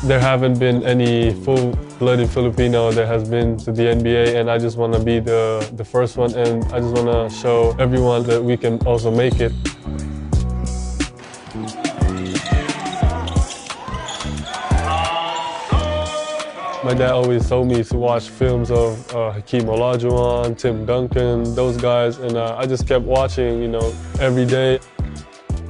There haven't been any full-blooded Filipino that has been to the NBA, and I just want to be the first one, and I just want to show everyone that we can also make it. My dad always told me to watch films of Hakeem Olajuwon, Tim Duncan, those guys, and I just kept watching, every day.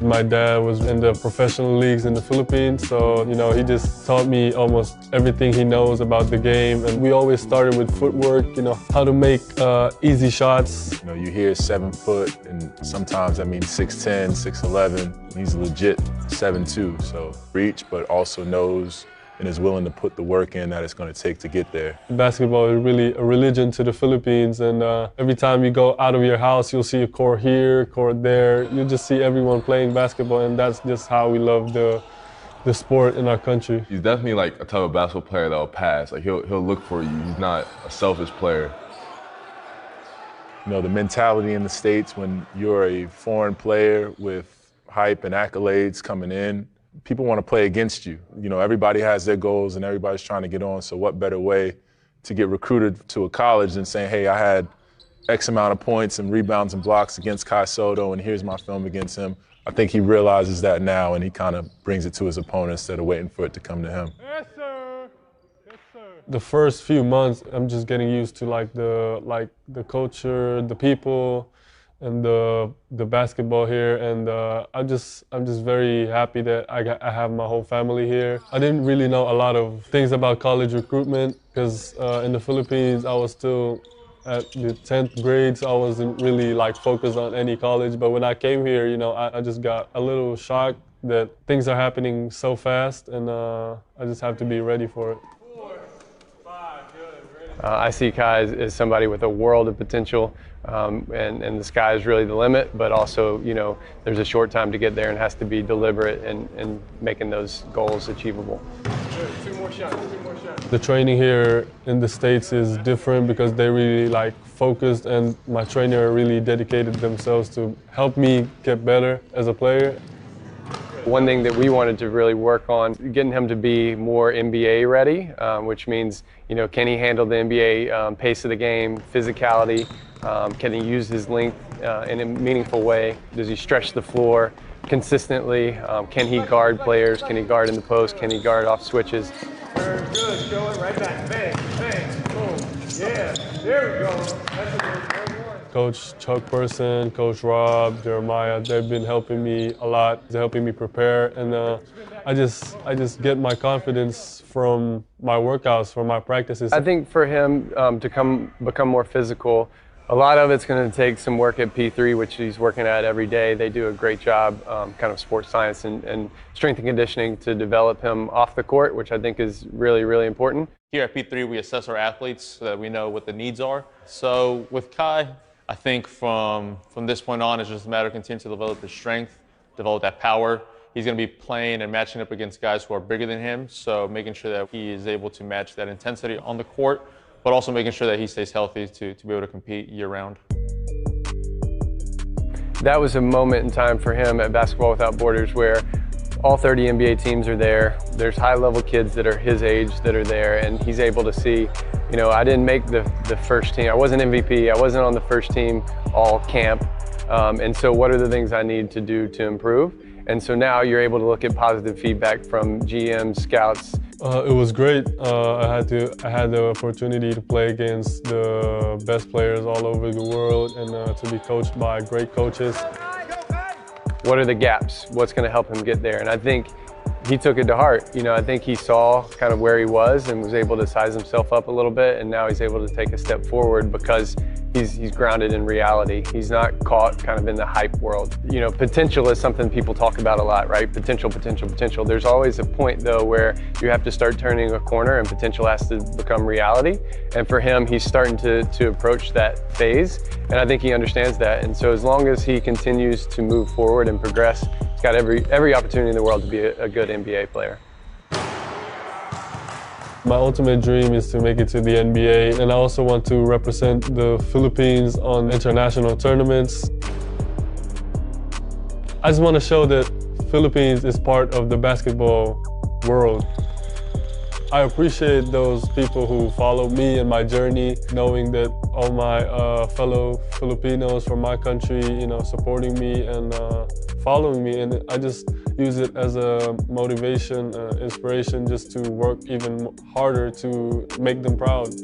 My dad was in the professional leagues in the Philippines, so, he just taught me almost everything he knows about the game. And we always started with footwork, how to make easy shots. You hear 7 foot, and sometimes that means 6'10", 6'11". He's legit 7'2", so reach, but also knows and is willing to put the work in that it's going to take to get there. Basketball is really a religion to the Philippines, and every time you go out of your house, you'll see a court here, court there. You just see everyone playing basketball, and that's just how we love the sport in our country. He's definitely like a type of basketball player that'll pass. Like he'll look for you. He's not a selfish player. The mentality in the States when you're a foreign player with hype and accolades coming in, people want to play against you. Everybody has their goals and everybody's trying to get on, so what better way to get recruited to a college than saying, hey, I had X amount of points and rebounds and blocks against Sotto, and here's my film against him. I think he realizes that now, and he kind of brings it to his opponent instead of waiting for it to come to him. Yes, sir. Yes, sir. The first few months, I'm just getting used to the culture, the people, and the basketball here, and I'm just very happy that I have my whole family here. I didn't really know a lot of things about college recruitment because in the Philippines I was still at the 10th grade, so I wasn't really focused on any college. But when I came here, I just got a little shocked that things are happening so fast, and I just have to be ready for it. I see Kai as somebody with a world of potential, and the sky is really the limit, but also, there's a short time to get there and has to be deliberate in making those goals achievable. Two more shots. The training here in the States is different because they really focused, and my trainer really dedicated themselves to help me get better as a player. One thing that we wanted to really work on, getting him to be more NBA ready, which means, can he handle the NBA pace of the game, physicality, can he use his length in a meaningful way? Does he stretch the floor consistently? Can he guard players? Can he guard in the post? Can he guard off switches? Very good, show it right back, bang, bang, boom, yeah, there we go. That's a good one. Coach Chuck Person, Coach Rob, Jeremiah, they've been helping me a lot. They're helping me prepare, and I just get my confidence from my workouts, from my practices. I think for him to become more physical, a lot of it's going to take some work at P3, which he's working at every day. They do a great job, kind of sports science and strength and conditioning to develop him off the court, which I think is really, really important. Here at P3, we assess our athletes so that we know what the needs are. So with Kai, I think from this point on, it's just a matter of continuing to develop his strength, develop that power. He's going to be playing and matching up against guys who are bigger than him, so making sure that he is able to match that intensity on the court, but also making sure that he stays healthy to be able to compete year-round. That was a moment in time for him at Basketball Without Borders where all 30 NBA teams are there. There's high-level kids that are his age that are there, and he's able to see, I didn't make the first team. I wasn't MVP. I wasn't on the first team all camp. And so what are the things I need to do to improve? And so now you're able to look at positive feedback from GMs, scouts. It was great. I had the opportunity to play against the best players all over the world, and to be coached by great coaches. What are the gaps? What's going to help him get there? And I think he took it to heart. I think he saw kind of where he was and was able to size himself up a little bit, and now he's able to take a step forward because he's grounded in reality. He's not caught kind of in the hype world. Potential is something people talk about a lot, right? Potential, potential, potential. There's always a point though where you have to start turning a corner and potential has to become reality. And for him, he's starting to approach that phase, and I think he understands that. And so as long as he continues to move forward and progress, he's got every opportunity in the world to be a good NBA player. My ultimate dream is to make it to the NBA, and I also want to represent the Philippines on international tournaments. I just want to show that Philippines is part of the basketball world. I appreciate those people who follow me and my journey, knowing that all my fellow Filipinos from my country, you know, supporting me and following me. And I just use it as a motivation, inspiration, just to work even harder to make them proud.